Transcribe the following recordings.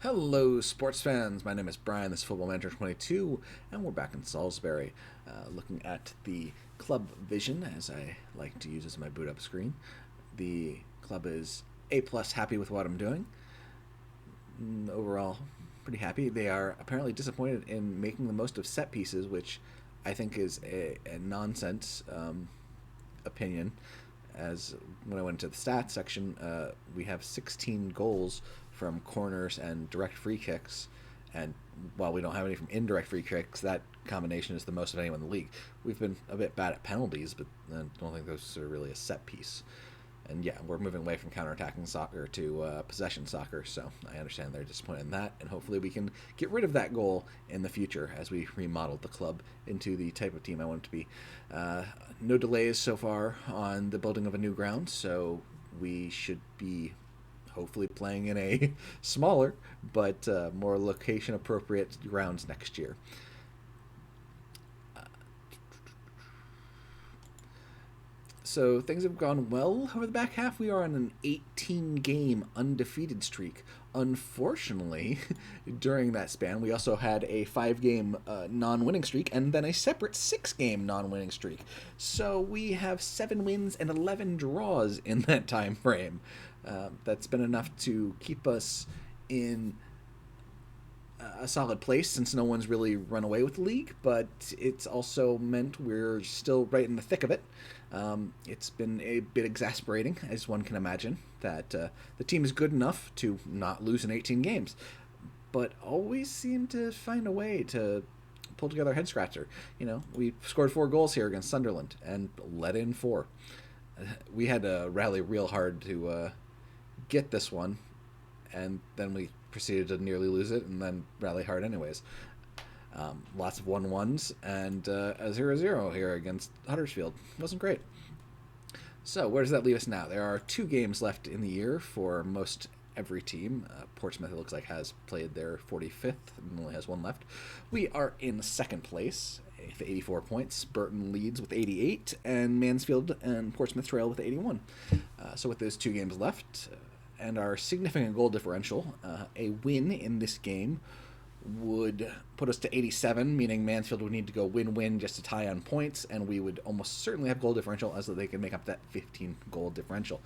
Hello, sports fans. My name is Brian. This is Football Manager 22, and we're back in Salisbury, looking at the club vision, as I like to use as my boot up screen. The club is A plus happy with what I'm doing. Overall, pretty happy. They are apparently disappointed in making the most of set pieces, which I think is a nonsense opinion. As when I went into the stats section, we have 16 goals from corners and direct free kicks, and while we don't have any from indirect free kicks, that combination is the most of anyone in the league. We've been a bit bad at penalties, but I don't think those are really a set piece. And yeah, we're moving away from counterattacking soccer to possession soccer, so I understand they're disappointed in that, and hopefully we can get rid of that goal in the future as we remodel the club into the type of team I want it to be. No delays so far on the building of a new ground, so we should be hopefully playing in a smaller but more location appropriate grounds next year. So things have gone well over the back half. We are on an 18-game undefeated streak. Unfortunately, during that span, we also had a 5-game non-winning streak and then a separate 6-game non-winning streak. So we have 7 wins and 11 draws in that time frame. That's been enough to keep us in a solid place since no one's really run away with the league, but it's also meant we're still right in the thick of it. It's been a bit exasperating, as one can imagine, that the team is good enough to not lose in 18 games, but always seem to find a way to pull together a head scratcher. You know, we scored 4 goals here against Sunderland and let in 4. We had to rally real hard to get this one, and then we proceeded to nearly lose it and then rally hard anyways. Lots of 1-1s and a 0-0 here against Huddersfield. Wasn't great. So where does that leave us now? There are 2 games left in the year for most every team. Portsmouth, it looks like, has played their 45th and only has 1 left. We are in second place with 84 points. Burton leads with 88, and Mansfield and Portsmouth trail with 81. So with those 2 games left and our significant goal differential, a win in this game would put us to 87, meaning Mansfield would need to go win-win just to tie on points, and we would almost certainly have goal differential as though they could make up that 15-goal differential.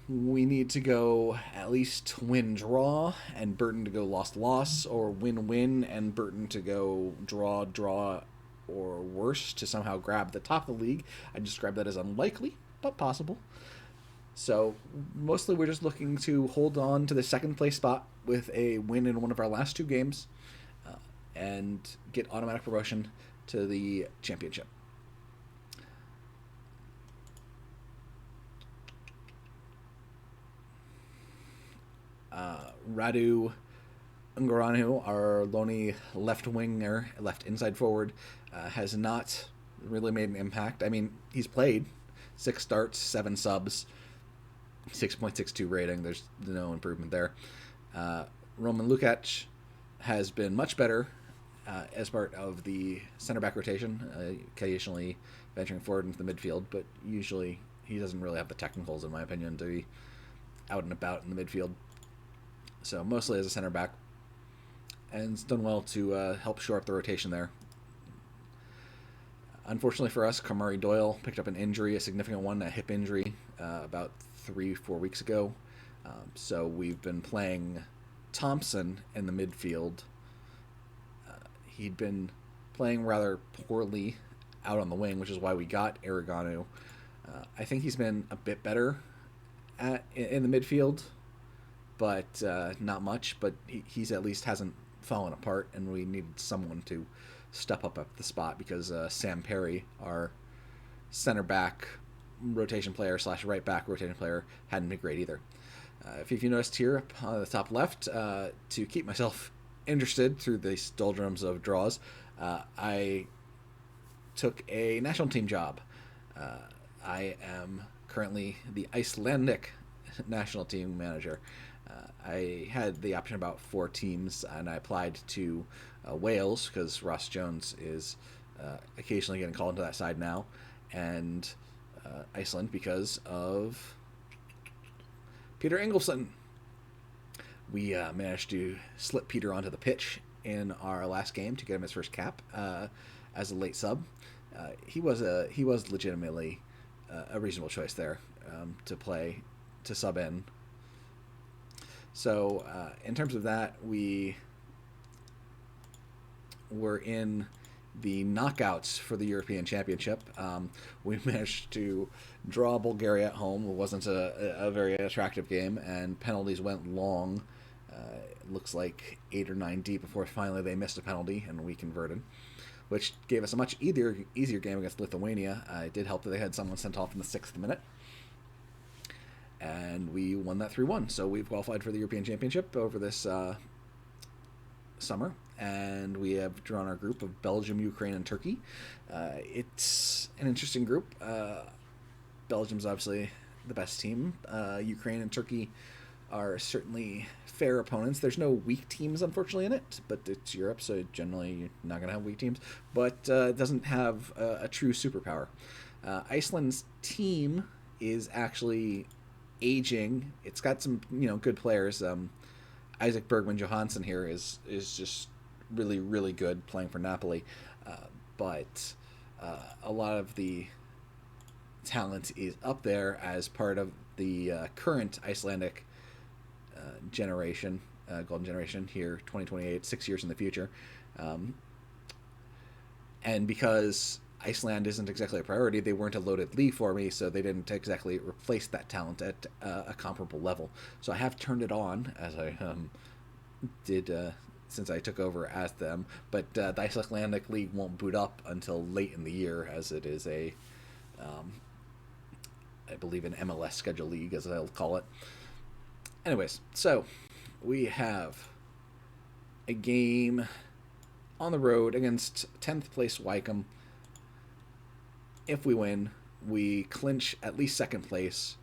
We need to go at least win-draw, and Burton to go loss-loss, or win-win, and Burton to go draw-draw, or worse, to somehow grab the top of the league. I describe that as unlikely, but possible. So mostly we're just looking to hold on to the second place spot with a win in one of our last 2 games and get automatic promotion to the championship. Radu Ungaranu, our lonely left winger, left inside forward, has not really made an impact. I mean, he's played 6 starts, 7 subs, 6.62 rating. There's no improvement there. Roman Lukac has been much better as part of the center back rotation, occasionally venturing forward into the midfield, but usually he doesn't really have the technicals, in my opinion, to be out and about in the midfield. So mostly as a center back, and it's done well to help shore up the rotation there. Unfortunately for us, Kamari Doyle picked up an injury, a significant one, a hip injury, about 3-4 weeks ago. So we've been playing Thompson in the midfield. He'd been playing rather poorly out on the wing, which is why we got Aragonu. I think he's been a bit better in the midfield, but not much. But he's at least hasn't fallen apart, and we needed someone to step up at the spot because Sam Perry, our center back rotation player / right back rotation player, hadn't been great either. If you noticed here up on the top left, to keep myself interested through the doldrums of draws, I took a national team job. I am currently the Icelandic national team manager. I had the option about 4 teams, and I applied to Wales because Ross Jones is occasionally getting called into that side now, and Iceland because of Peter Ingolson. We managed to slip Peter onto the pitch in our last game to get him his first cap as a late sub. He was legitimately a reasonable choice there to play to sub in. So in terms of that, we were in the knockouts for the European Championship. We managed to draw Bulgaria at home. It wasn't a very attractive game, and penalties went long. It looks like 8 or 9 deep before finally they missed a penalty and we converted, which gave us a much easier game against Lithuania. It did help that they had someone sent off in the 6th minute, and we won that 3-1. So we've qualified for the European Championship over this summer, and we have drawn our group of Belgium, Ukraine, and Turkey. It's an interesting group. Belgium's obviously the best team. Ukraine and Turkey are certainly fair opponents. There's no weak teams, unfortunately, in it, but it's Europe, so generally you're not going to have weak teams. But it doesn't have a true superpower. Iceland's team is actually aging. It's got some good players. Isaac Bergman Johansson here is just really, really good playing for Napoli. But a lot of the talent is up there as part of the current Icelandic generation, golden generation here, 2028, 6 years in the future. And because Iceland isn't exactly a priority, they weren't a loaded league for me, so they didn't exactly replace that talent at a comparable level. So I have turned it on, as I did since I took over as them, but the Icelandic league won't boot up until late in the year, as it is I believe an MLS schedule league, as I'll call it. Anyways, so we have a game on the road against 10th place Wycombe. If we win, we clinch at least 2nd place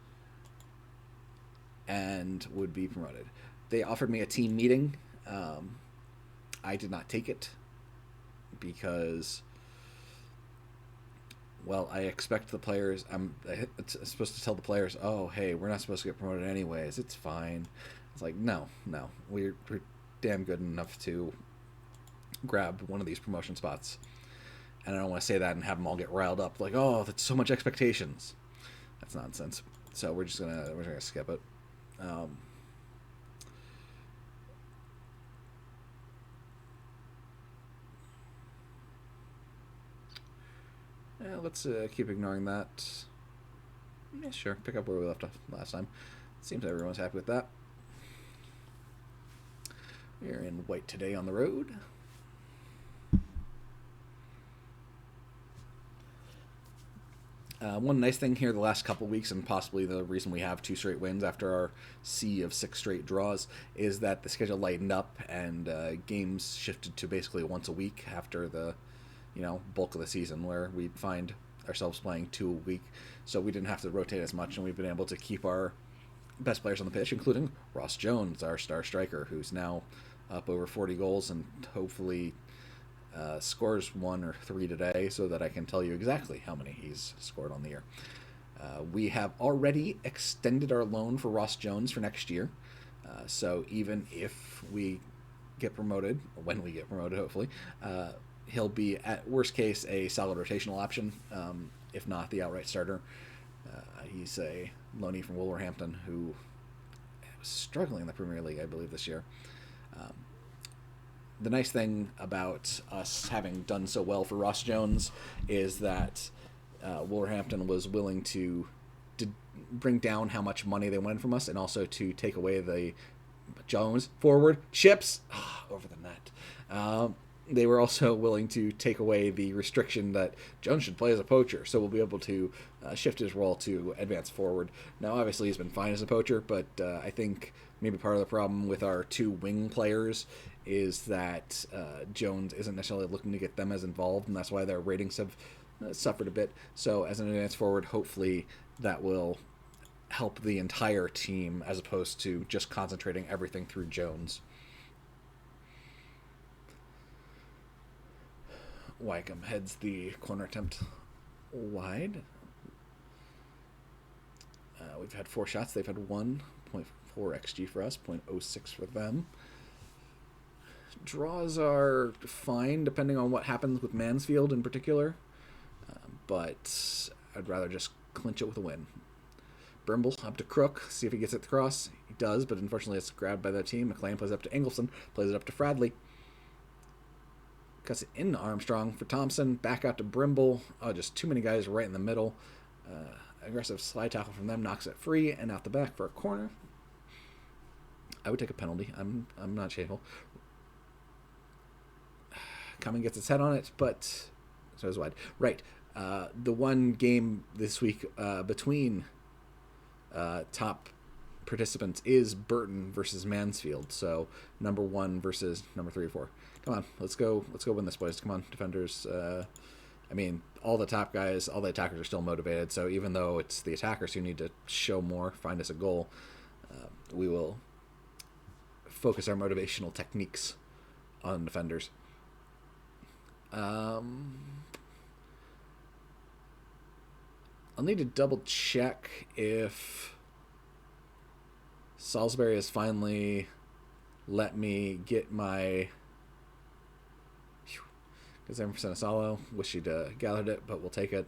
and would be promoted. They offered me a team meeting. I did not take it because, well, I expect the players. I'm supposed to tell the players, "Oh, hey, we're not supposed to get promoted anyways. It's fine." It's like, no, we're damn good enough to grab one of these promotion spots, and I don't want to say that and have them all get riled up, like, "Oh, that's so much expectations." That's nonsense. So we're gonna skip it. Let's keep ignoring that. Yeah, sure. Pick up where we left off last time. Seems everyone's happy with that. We're in white today on the road. One nice thing here the last couple weeks, and possibly the reason we have 2 straight wins after our sea of 6 straight draws, is that the schedule lightened up and games shifted to basically once a week after the bulk of the season, where we find ourselves playing 2 a week. So we didn't have to rotate as much, and we've been able to keep our best players on the pitch, including Ross Jones, our star striker, who's now up over 40 goals and hopefully scores 1 or 3 today, so that I can tell you exactly how many he's scored on the year. We have already extended our loan for Ross Jones for next year. So even if we get promoted, when we get promoted, hopefully, he'll be, at worst case, a solid rotational option, if not the outright starter. He's a loanee from Wolverhampton who was struggling in the Premier League, I believe, this year. The nice thing about us having done so well for Ross Jones is that Wolverhampton was willing to bring down how much money they wanted from us, and also to take away the Jones forward chips over the net. They were also willing to take away the restriction that Jones should play as a poacher, so we'll be able to shift his role to advance forward. Now, obviously, he's been fine as a poacher, but I think maybe part of the problem with our 2 wing players is that Jones isn't necessarily looking to get them as involved, and that's why their ratings have suffered a bit. So as an advance forward, hopefully that will help the entire team as opposed to just concentrating everything through Jones. Wycombe heads the corner attempt wide. We've had 4 shots. They've had 1. 0.4 XG for us, 0.06 for them. Draws are fine depending on what happens with Mansfield in particular, but I'd rather just clinch it with a win. Brimble up to Crook, see if he gets it across. He does, but unfortunately it's grabbed by that team. McLean plays it up to Ingolson, plays it up to Fradley. Cuts it into Armstrong for Thompson, back out to Brimble. Oh, just too many guys right in the middle. Aggressive slide tackle from them, knocks it free and out the back for a corner. I would take a penalty. I'm not shameful. Cumming gets its head on it, but so it's wide. Right. The one game this week between top participants is Burton versus Mansfield. So number 1 versus number 3 or 4. Come on, let's go win this, boys. Come on, defenders. I mean, all the top guys, all the attackers are still motivated. So even though it's the attackers who need to show more, find us a goal, we will focus our motivational techniques on defenders. I'll need to double check if Salisbury has finally let me get my... Because I'm for Salo. Wish he'd gathered it, but we'll take it.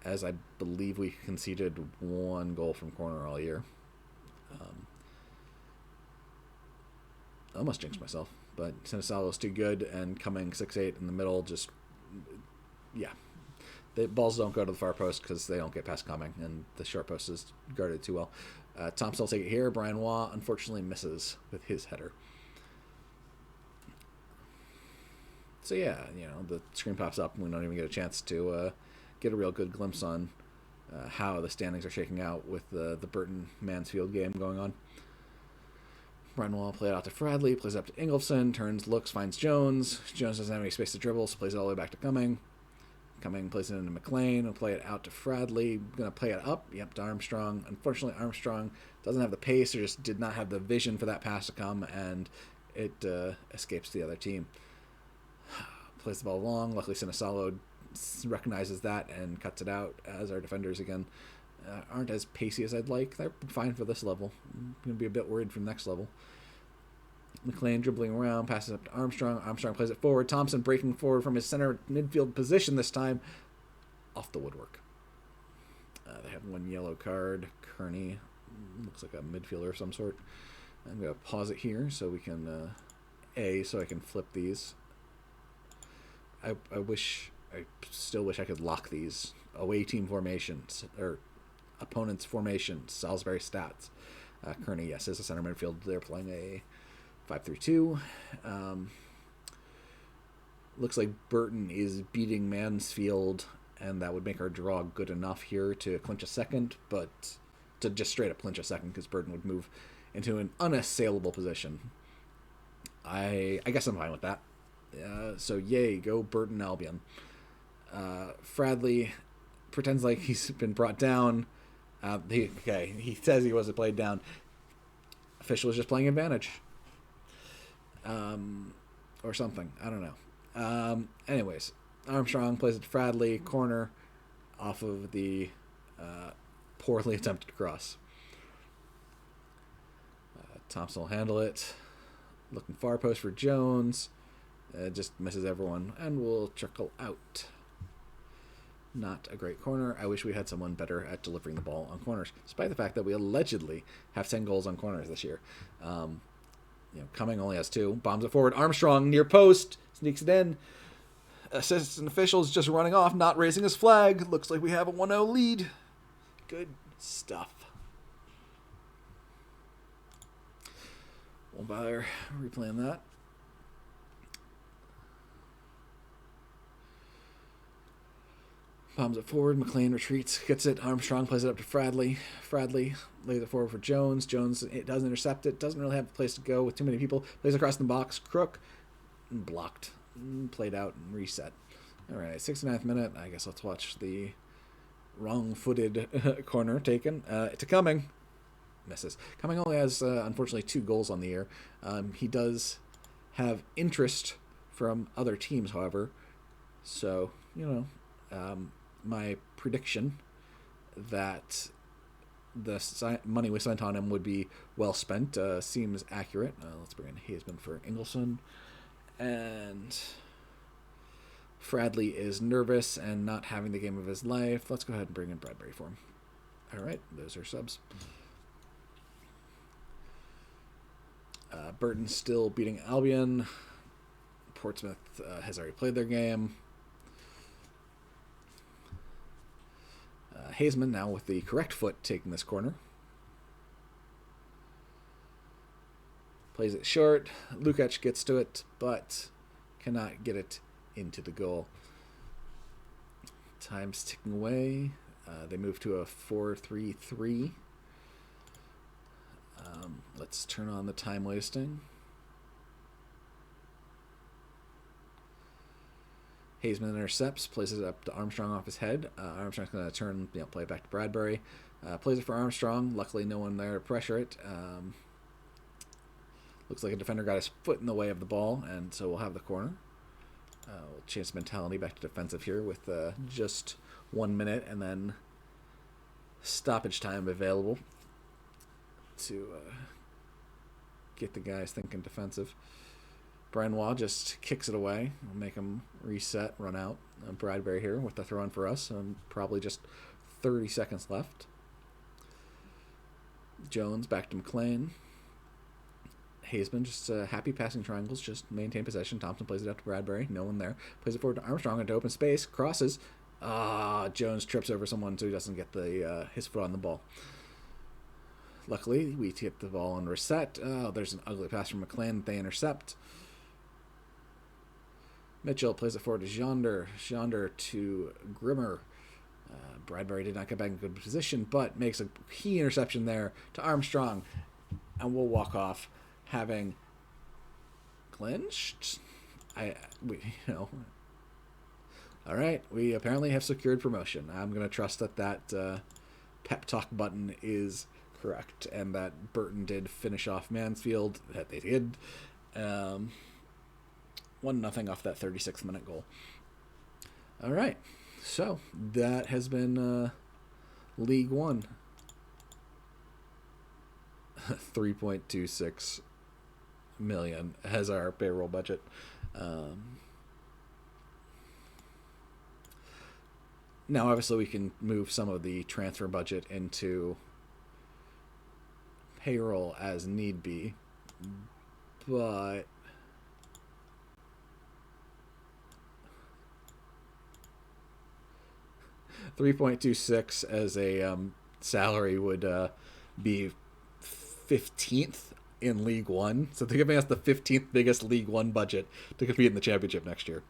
As I believe we conceded 1 goal from corner all year. I almost jinxed myself, but Sinisalo's too good, and coming 6'8" in the middle, just, yeah. The balls don't go to the far post because they don't get past coming, and the short post is guarded too well. Thompson will take it here. Brian Waugh unfortunately misses with his header. So yeah, the screen pops up and we don't even get a chance to get a real good glimpse on how the standings are shaking out with the Burton-Mansfield game going on. Brian Waugh play it out to Fradley, plays it up to Ingolson, turns, looks, finds Jones. Jones doesn't have any space to dribble, so plays it all the way back to Cumming. Cumming plays it into McLean, will play it out to Fradley. Going to play it up, to Armstrong. Unfortunately, Armstrong doesn't have the pace or just did not have the vision for that pass to come, and it escapes the other team. Plays the ball long. Luckily, Sinisalo recognizes that and cuts it out, as our defenders, again, aren't as pacey as I'd like. They're fine for this level. I'm going to be a bit worried for the next level. McLean dribbling around, passes up to Armstrong. Armstrong plays it forward. Thompson breaking forward from his center midfield position this time. Off the woodwork. They have 1 yellow card. Kearney looks like a midfielder of some sort. I'm going to pause it here so we can, so I can flip these. I still wish I could lock these. Away team formations, or opponent's formations, Salisbury stats. Kearney, yes, is a center midfield. They're playing a 5-3-2. Looks like Burton is beating Mansfield, and that would make our draw good enough here to clinch a second, but to just straight up clinch a second, because Burton would move into an unassailable position. I guess I'm fine with that. So yay, go Burton Albion. Fradley pretends like he's been brought down. He says he wasn't played down. Official is just playing advantage. Or something. I don't know. Anyways, Armstrong plays it to Fradley, corner off of the poorly attempted cross. Thompson will handle it. Looking far post for Jones. Just misses everyone and will trickle out. Not a great corner. I wish we had someone better at delivering the ball on corners, despite the fact that we allegedly have 10 goals on corners this year. Cumming only has 2. Bombs it forward. Armstrong near post. Sneaks it in. Assistant officials just running off, not raising his flag. Looks like we have a 1-0 lead. Good stuff. Won't bother replaying that. Bombs it forward. McLean retreats. Gets it. Armstrong plays it up to Fradley. Fradley lays it forward for Jones. Jones, it doesn't intercept it. Doesn't really have a place to go with too many people. Plays across the box. Crook. Blocked. Played out and reset. All right. 69th minute. I guess let's watch the wrong-footed corner taken. To Cumming. Misses. Cumming only has, unfortunately, 2 goals on the year. He does have interest from other teams, however. So, my prediction that money we spent on him would be well spent. Seems accurate. Let's bring in Hazeman for Ingleson. And Fradley is nervous and not having the game of his life. Let's go ahead and bring in Bradbury for him. All right, those are subs. Burton's still beating Albion. Portsmouth has already played their game. Hazeman now with the correct foot taking this corner. Plays it short. Lukac gets to it, but cannot get it into the goal. Time's ticking away. They move to a 4-3-3. Let's turn on the time wasting. Hazeman intercepts, plays it up to Armstrong off his head. Armstrong's going to turn, play it back to Bradbury. Plays it for Armstrong. Luckily, no one there to pressure it. Looks like a defender got his foot in the way of the ball, and so we'll have the corner. We'll change mentality back to defensive here with just 1 minute and then stoppage time available to get the guys thinking defensive. Brian Waugh just kicks it away. We'll make him reset, run out. Bradbury here with the throw in for us, and probably just 30 seconds left. Jones back to McLean. Hazeman just happy passing triangles, just maintain possession. Thompson plays it out to Bradbury, no one there. Plays it forward to Armstrong into open space, crosses. Jones trips over someone so he doesn't get the his foot on the ball. Luckily, we get the ball on reset. There's an ugly pass from McLean that they intercept. Mitchell plays it forward to Jonder. Jonder to Grimmer. Bradbury did not get back in good position, but makes a key interception there to Armstrong. And we'll walk off having clinched. All right, we apparently have secured promotion. I'm going to trust that pep talk button is correct and that Burton did finish off Mansfield. That they did. 1-0 off that 36th minute goal. All right, so that has been League One. 3.26 million as our payroll budget. Now, obviously, we can move some of the transfer budget into payroll as need be, but $3.26 as a salary would be 15th in League One. So they're giving us the 15th biggest League One budget to compete in the championship next year.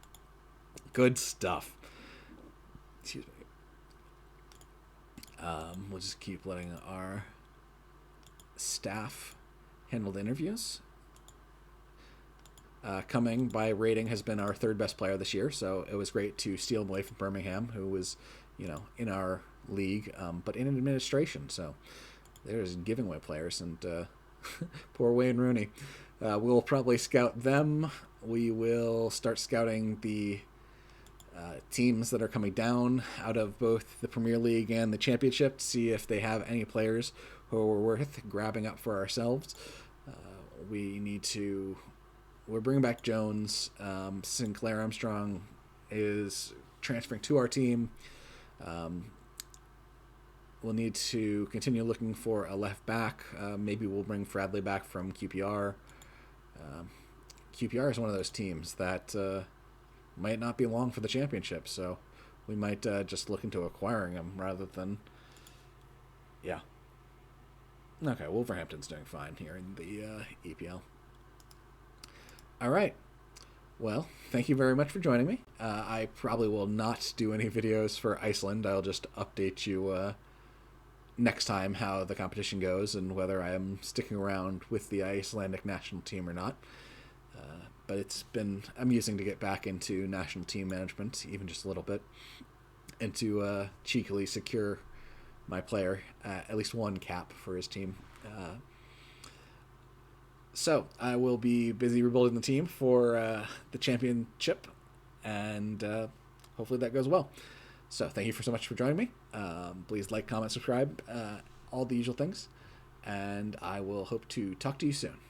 Good stuff. Excuse me. We'll just keep letting our staff handle the interviews. Cumming, by rating, has been our third best player this year, so it was great to steal him away from Birmingham, who was, in our league, but in administration. So there's giving away players, and poor Wayne Rooney. We'll probably scout them. We will start scouting the teams that are coming down out of both the Premier League and the Championship to see if they have any players who are worth grabbing up for ourselves. We're bringing back Jones. Sinclair Armstrong is transferring to our team. We'll need to continue looking for a left back. Maybe we'll bring Fradley back from QPR. QPR is one of those teams that might not be long for the championship, so we might just look into acquiring him rather than... Yeah. Okay, Wolverhampton's doing fine here in the EPL. All right. Well, thank you very much for joining me. I probably will not do any videos for Iceland. I'll just update you next time how the competition goes and whether I am sticking around with the Icelandic national team or not. But it's been amusing to get back into national team management, even just a little bit, and to cheekily secure my player at least one cap for his team. So I will be busy rebuilding the team for the championship, and hopefully that goes well. So thank you so much for joining me. Please like, comment, subscribe. all the usual things. And I will hope to talk to you soon.